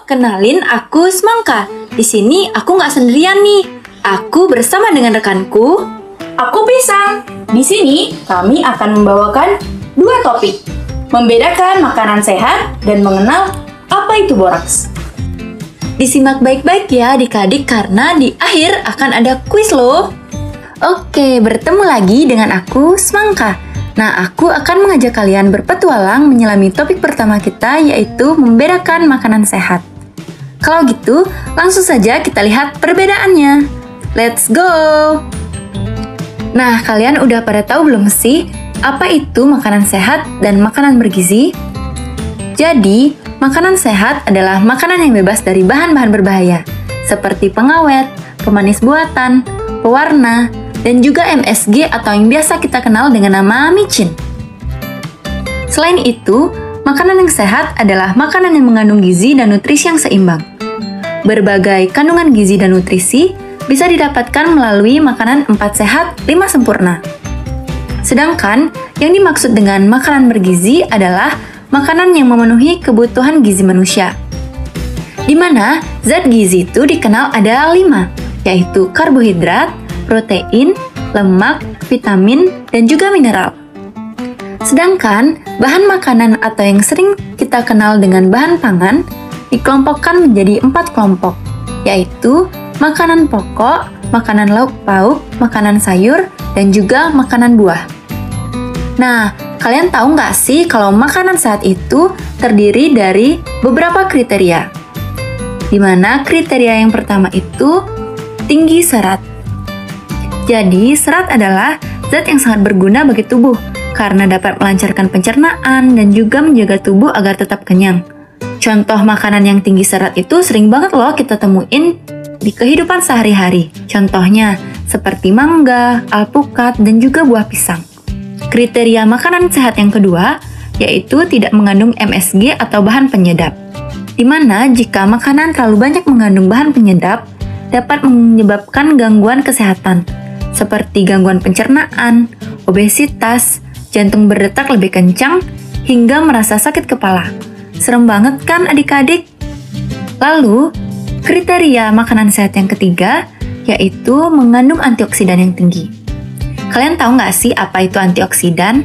kenalin aku Semangka. Di sini aku nggak sendirian nih. Aku bersama dengan rekanku. Aku Pisang. Di sini kami akan membawakan dua topik. Membedakan makanan sehat dan mengenal apa itu boraks. Disimak baik-baik ya adik-adik karena di akhir akan ada kuis loh. Oke, bertemu lagi dengan aku Semangka. Nah, aku akan mengajak kalian berpetualang menyelami topik pertama kita yaitu membedakan makanan sehat. Kalau gitu, langsung saja kita lihat perbedaannya. Let's go! Nah, kalian udah pada tahu belum sih apa itu makanan sehat dan makanan bergizi? Jadi, makanan sehat adalah makanan yang bebas dari bahan-bahan berbahaya seperti pengawet, pemanis buatan, pewarna, dan juga MSG atau yang biasa kita kenal dengan nama micin. Selain itu, makanan yang sehat adalah makanan yang mengandung gizi dan nutrisi yang seimbang. Berbagai kandungan gizi dan nutrisi bisa didapatkan melalui makanan 4 sehat, 5 sempurna. Sedangkan, yang dimaksud dengan makanan bergizi adalah makanan yang memenuhi kebutuhan gizi manusia. Di mana zat gizi itu dikenal ada 5, yaitu karbohidrat, protein, lemak, vitamin, dan juga mineral. Sedangkan, bahan makanan atau yang sering kita kenal dengan bahan pangan dikelompokkan menjadi 4 kelompok, yaitu makanan pokok, makanan lauk pauk, makanan sayur, dan juga makanan buah. Nah, kalian tahu nggak sih kalau makanan sehat itu terdiri dari beberapa kriteria? Di mana kriteria yang pertama itu tinggi serat. Jadi, serat adalah zat yang sangat berguna bagi tubuh karena dapat melancarkan pencernaan dan juga menjaga tubuh agar tetap kenyang. Contoh makanan yang tinggi serat itu sering banget loh kita temuin di kehidupan sehari-hari. Contohnya seperti mangga, alpukat, dan juga buah pisang. Kriteria makanan sehat yang kedua yaitu tidak mengandung MSG atau bahan penyedap. Di mana jika makanan terlalu banyak mengandung bahan penyedap dapat menyebabkan gangguan kesehatan seperti gangguan pencernaan, obesitas, jantung berdetak lebih kencang, hingga merasa sakit kepala. Serem banget kan adik-adik? Lalu, kriteria makanan sehat yang ketiga yaitu mengandung antioksidan yang tinggi. Kalian tahu nggak sih apa itu antioksidan?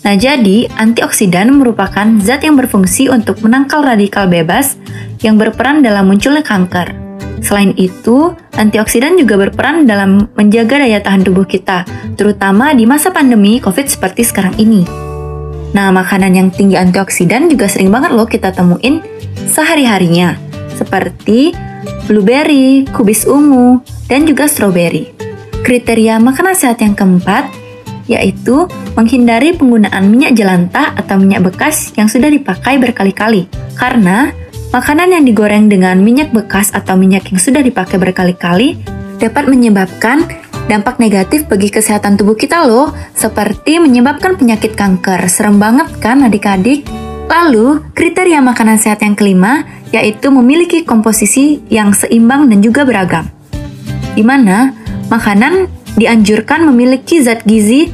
Nah, jadi antioksidan merupakan zat yang berfungsi untuk menangkal radikal bebas yang berperan dalam munculnya kanker. Selain itu, antioksidan juga berperan dalam menjaga daya tahan tubuh kita, terutama di masa pandemi COVID seperti sekarang ini. Nah, makanan yang tinggi antioksidan juga sering banget loh kita temuin sehari-harinya, seperti blueberry, kubis ungu, dan juga strawberry. Kriteria makanan sehat yang keempat yaitu menghindari penggunaan minyak jelantah atau minyak bekas yang sudah dipakai berkali-kali, karena makanan yang digoreng dengan minyak bekas atau minyak yang sudah dipakai berkali-kali dapat menyebabkan dampak negatif bagi kesehatan tubuh kita loh, seperti menyebabkan penyakit kanker. Serem banget kan adik-adik? Lalu, kriteria makanan sehat yang kelima yaitu memiliki komposisi yang seimbang dan juga beragam. Di mana makanan dianjurkan memiliki zat gizi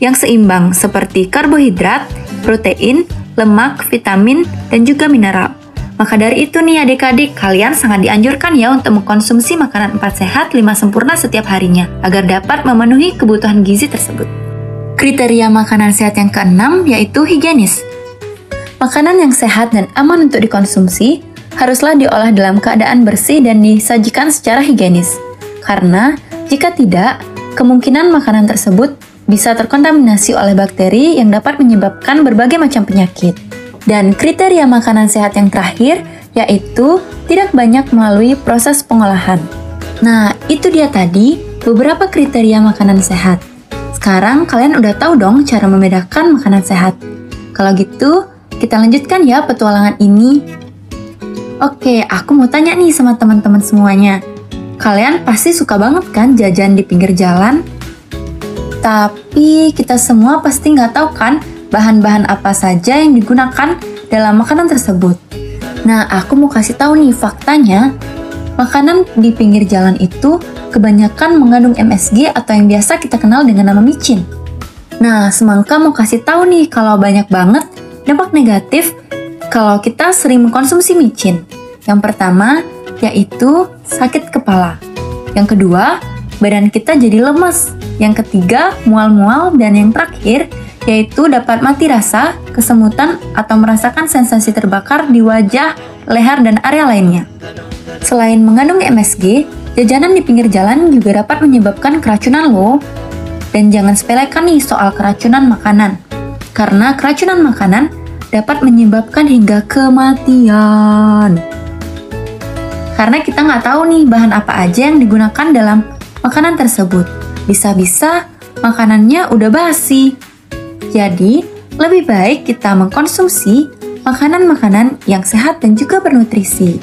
yang seimbang seperti karbohidrat, protein, lemak, vitamin, dan juga mineral. Maka dari itu nih adik-adik, kalian sangat dianjurkan ya untuk mengkonsumsi makanan 4 sehat, 5 sempurna setiap harinya, agar dapat memenuhi kebutuhan gizi tersebut. Kriteria makanan sehat yang keenam yaitu higienis. Makanan yang sehat dan aman untuk dikonsumsi haruslah diolah dalam keadaan bersih dan disajikan secara higienis. Karena jika tidak, kemungkinan makanan tersebut bisa terkontaminasi oleh bakteri yang dapat menyebabkan berbagai macam penyakit. Dan kriteria makanan sehat yang terakhir yaitu tidak banyak melalui proses pengolahan. Nah, itu dia tadi beberapa kriteria makanan sehat. Sekarang kalian udah tahu dong cara membedakan makanan sehat. Kalau gitu, kita lanjutkan ya petualangan ini. Oke, aku mau tanya nih sama teman-teman semuanya. Kalian pasti suka banget kan jajan di pinggir jalan? Tapi kita semua pasti nggak tahu kan bahan-bahan apa saja yang digunakan dalam makanan tersebut. Nah, aku mau kasih tahu nih faktanya. Makanan di pinggir jalan itu kebanyakan mengandung MSG atau yang biasa kita kenal dengan nama micin. Nah, Semangka mau kasih tahu nih kalau banyak banget dampak negatif kalau kita sering mengkonsumsi micin. Yang pertama, yaitu sakit kepala. Yang kedua, badan kita jadi lemes. Yang ketiga, mual-mual. Dan yang terakhir, yaitu dapat mati rasa, kesemutan, atau merasakan sensasi terbakar di wajah, leher, dan area lainnya. Selain mengandung MSG, jajanan di pinggir jalan juga dapat menyebabkan keracunan loh. Dan jangan sepelekan nih soal keracunan makanan. Karena keracunan makanan dapat menyebabkan hingga kematian. Karena kita nggak tahu nih bahan apa aja yang digunakan dalam makanan tersebut. Bisa-bisa makanannya udah basi. Jadi, lebih baik kita mengkonsumsi makanan-makanan yang sehat dan juga bernutrisi.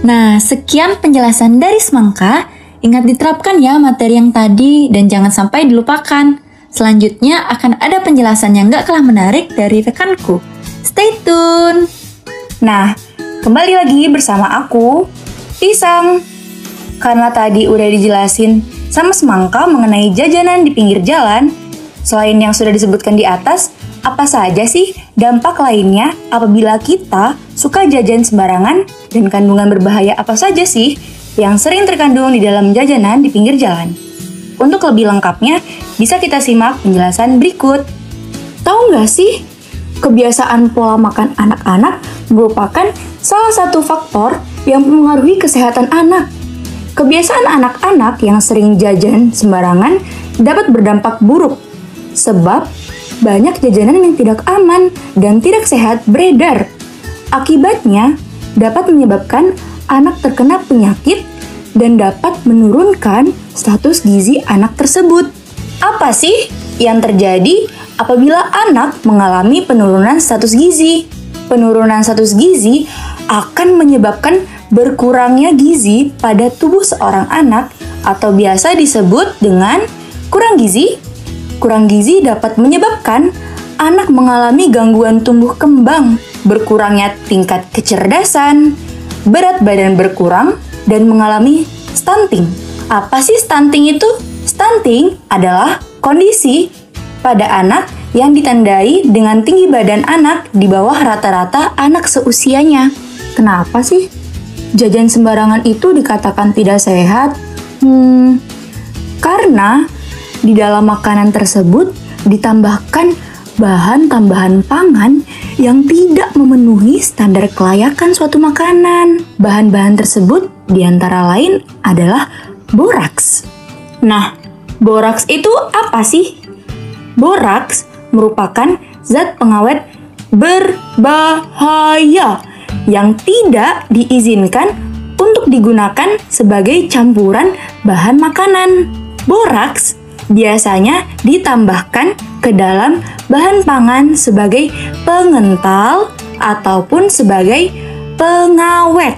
Nah, sekian penjelasan dari Semangka. Ingat diterapkan ya materi yang tadi dan jangan sampai dilupakan. Selanjutnya akan ada penjelasan yang nggak kalah menarik dari rekanku. Stay tune! Nah, kembali lagi bersama aku, Pisang. Karena tadi udah dijelasin sama Semangka mengenai jajanan di pinggir jalan, selain yang sudah disebutkan di atas, apa saja sih dampak lainnya apabila kita suka jajan sembarangan dan kandungan berbahaya apa saja sih yang sering terkandung di dalam jajanan di pinggir jalan? Untuk lebih lengkapnya, bisa kita simak penjelasan berikut. Tahu nggak sih, kebiasaan pola makan anak-anak merupakan salah satu faktor yang mempengaruhi kesehatan anak. Kebiasaan anak-anak yang sering jajan sembarangan dapat berdampak buruk, sebab banyak jajanan yang tidak aman dan tidak sehat beredar. Akibatnya, dapat menyebabkan anak terkena penyakit dan dapat menurunkan status gizi anak tersebut. Apa sih yang terjadi apabila anak mengalami penurunan status gizi? Penurunan status gizi akan menyebabkan berkurangnya gizi pada tubuh seorang anak atau biasa disebut dengan kurang gizi. Kurang gizi dapat menyebabkan anak mengalami gangguan tumbuh kembang, berkurangnya tingkat kecerdasan, berat badan berkurang, dan mengalami stunting. Apa sih stunting itu? Stunting adalah kondisi pada anak yang ditandai dengan tinggi badan anak di bawah rata-rata anak seusianya. Kenapa sih jajan sembarangan itu dikatakan tidak sehat? Karena di dalam makanan tersebut ditambahkan bahan tambahan pangan yang tidak memenuhi standar kelayakan suatu makanan. Bahan-bahan tersebut diantara lain adalah boraks. Nah, boraks itu apa sih? Boraks merupakan zat pengawet berbahaya yang tidak diizinkan untuk digunakan sebagai campuran bahan makanan. Boraks biasanya ditambahkan ke dalam bahan pangan sebagai pengental ataupun sebagai pengawet.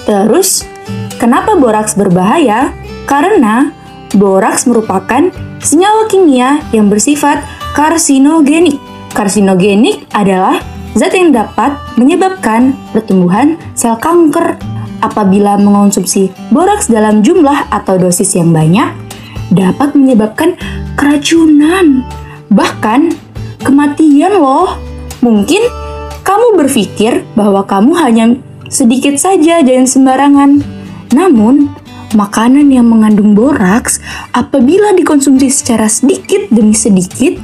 Terus, kenapa boraks berbahaya? Karena boraks merupakan senyawa kimia yang bersifat karsinogenik. Karsinogenik adalah zat yang dapat menyebabkan pertumbuhan sel kanker. Apabila mengonsumsi boraks dalam jumlah atau dosis yang banyak, dapat menyebabkan keracunan, bahkan kematian loh. Mungkin kamu berpikir bahwa kamu hanya sedikit saja jajan sembarangan. Namun, makanan yang mengandung boraks apabila dikonsumsi secara sedikit demi sedikit,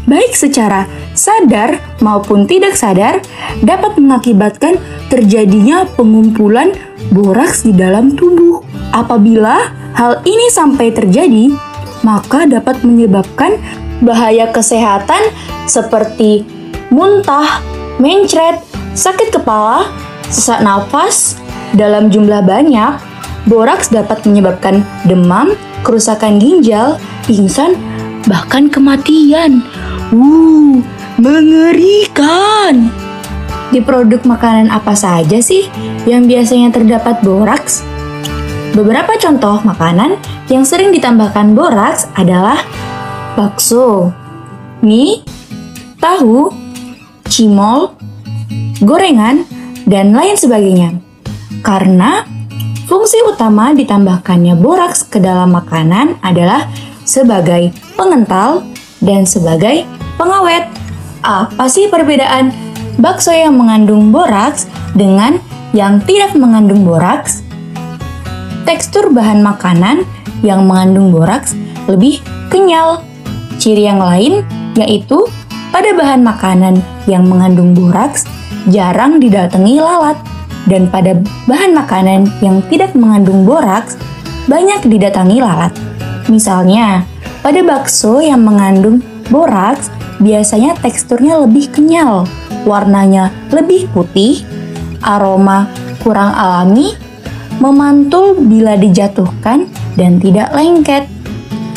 baik secara sadar maupun tidak sadar, dapat mengakibatkan terjadinya pengumpulan boraks di dalam tubuh. Apabila hal ini sampai terjadi, maka dapat menyebabkan bahaya kesehatan seperti muntah, mencret, sakit kepala, sesak nafas. Dalam jumlah banyak, boraks dapat menyebabkan demam, kerusakan ginjal, pingsan, bahkan kematian. Mengerikan! Di produk makanan apa saja sih yang biasanya terdapat boraks? Beberapa contoh makanan yang sering ditambahkan boraks adalah bakso, mie, tahu, cimol, gorengan, dan lain sebagainya. Karena fungsi utama ditambahkannya boraks ke dalam makanan adalah sebagai pengental dan sebagai pengawet. Apa sih perbedaan bakso yang mengandung boraks dengan yang tidak mengandung boraks. Tekstur bahan makanan yang mengandung boraks lebih kenyal. Ciri yang lain yaitu pada bahan makanan yang mengandung boraks jarang didatangi lalat, dan pada bahan makanan yang tidak mengandung boraks banyak didatangi lalat. Misalnya, pada bakso yang mengandung boraks biasanya teksturnya lebih kenyal, warnanya lebih putih, aroma kurang alami, memantul bila dijatuhkan, dan tidak lengket.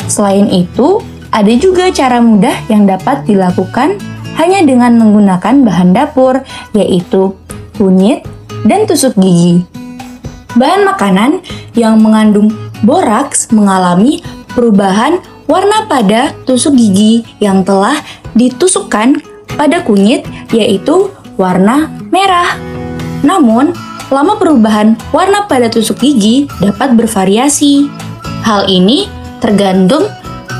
Selain itu, ada juga cara mudah yang dapat dilakukan hanya dengan menggunakan bahan dapur, yaitu kunyit dan tusuk gigi. Bahan makanan yang mengandung boraks mengalami perubahan warna pada tusuk gigi yang telah ditusukkan pada kunyit, yaitu warna merah. Namun, lama perubahan warna pada tusuk gigi dapat bervariasi. Hal ini tergantung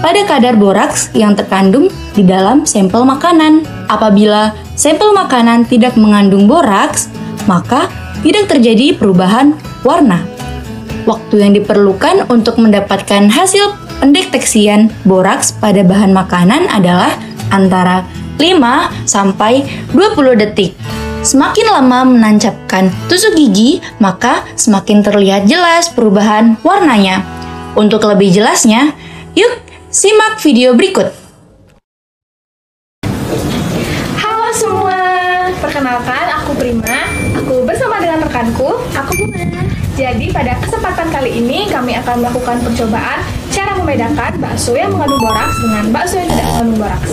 pada kadar boraks yang terkandung di dalam sampel makanan. Apabila sampel makanan tidak mengandung boraks, maka tidak terjadi perubahan warna. Waktu yang diperlukan untuk mendapatkan hasil pendeteksian boraks pada bahan makanan adalah antara 5 sampai 20 detik. Semakin lama menancapkan tusuk gigi, maka semakin terlihat jelas perubahan warnanya. Untuk lebih jelasnya, yuk simak video berikut. Halo semua, perkenalkan aku Prima. Aku bersama dengan rekanku, aku Bunga. Jadi pada kesempatan kali ini kami akan melakukan percobaan cara membedakan bakso yang mengandung boraks dengan bakso yang tidak mengandung boraks.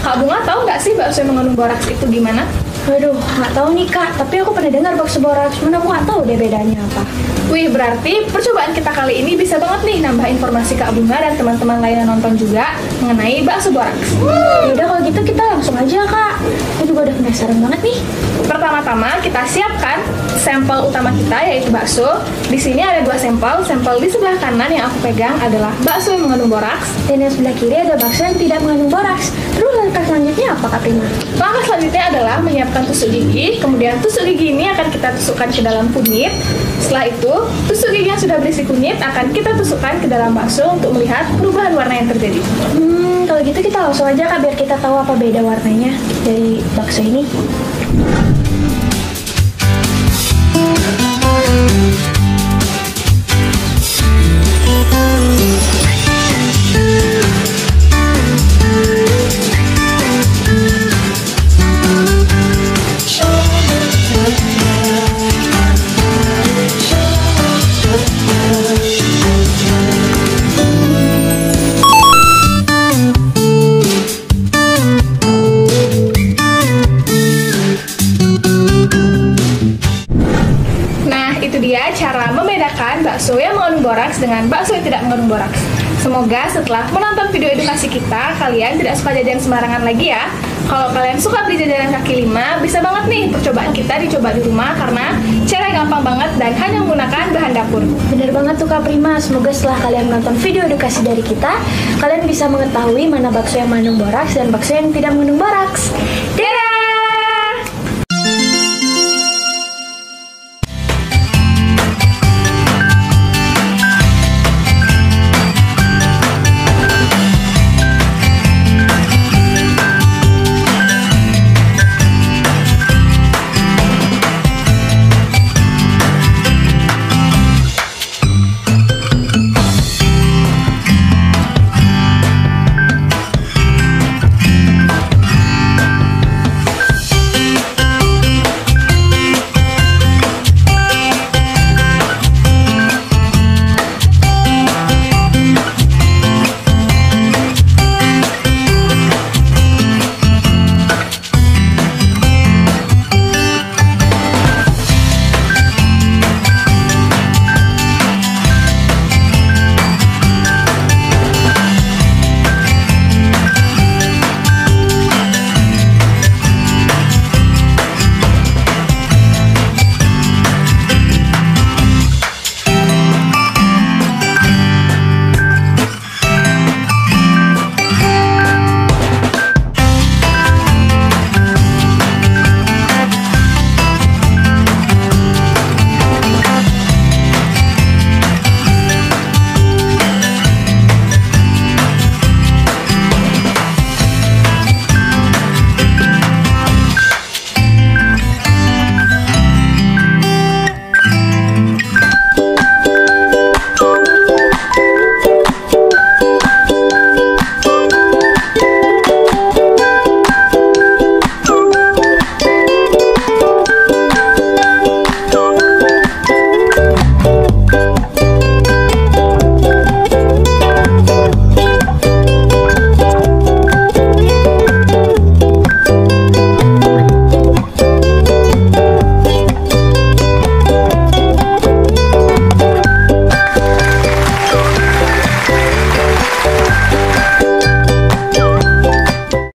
Kak Bunga tahu nggak sih bakso yang mengandung boraks itu gimana? Waduh, nggak tahu nih Kak, tapi aku pernah dengar bakso boraks, cuman aku nggak tahu deh bedanya apa. Wih, berarti percobaan kita kali ini bisa banget nih nambah informasi Kak Bunga dan teman-teman lain yang nonton juga mengenai bakso boraks. Yaudah kalau gitu kita langsung aja Kak, aku juga udah penasaran banget nih. Pertama-tama kita siapkan sampel utama kita yaitu bakso. Di sini ada 2 sampel. Sampel di sebelah kanan yang aku pegang adalah bakso yang mengandung boraks. Dan yang sebelah kiri ada bakso yang tidak mengandung boraks. Terus langkah selanjutnya apa Kak Prima? Langkah selanjutnya adalah menyiapkan tusuk gigi. Kemudian tusuk gigi ini akan kita tusukkan ke dalam kunyit. Setelah itu, tusuk gigi yang sudah berisi kunyit akan kita tusukkan ke dalam bakso untuk melihat perubahan warna yang terjadi. Kalau gitu kita langsung aja Kak biar kita tahu apa beda warnanya dari bakso ini. Cara membedakan bakso yang mengandung boraks dengan bakso yang tidak mengandung boraks. Semoga setelah menonton video edukasi kita, kalian tidak suka jajan sembarangan lagi ya. Kalau kalian suka beli jajanan kaki lima, bisa banget nih percobaan kita dicoba di rumah karena cara gampang banget dan hanya menggunakan bahan dapur. Bener banget tuh Kak Prima, semoga setelah kalian menonton video edukasi dari kita, kalian bisa mengetahui mana bakso yang mengandung boraks dan bakso yang tidak mengandung boraks. Dadah!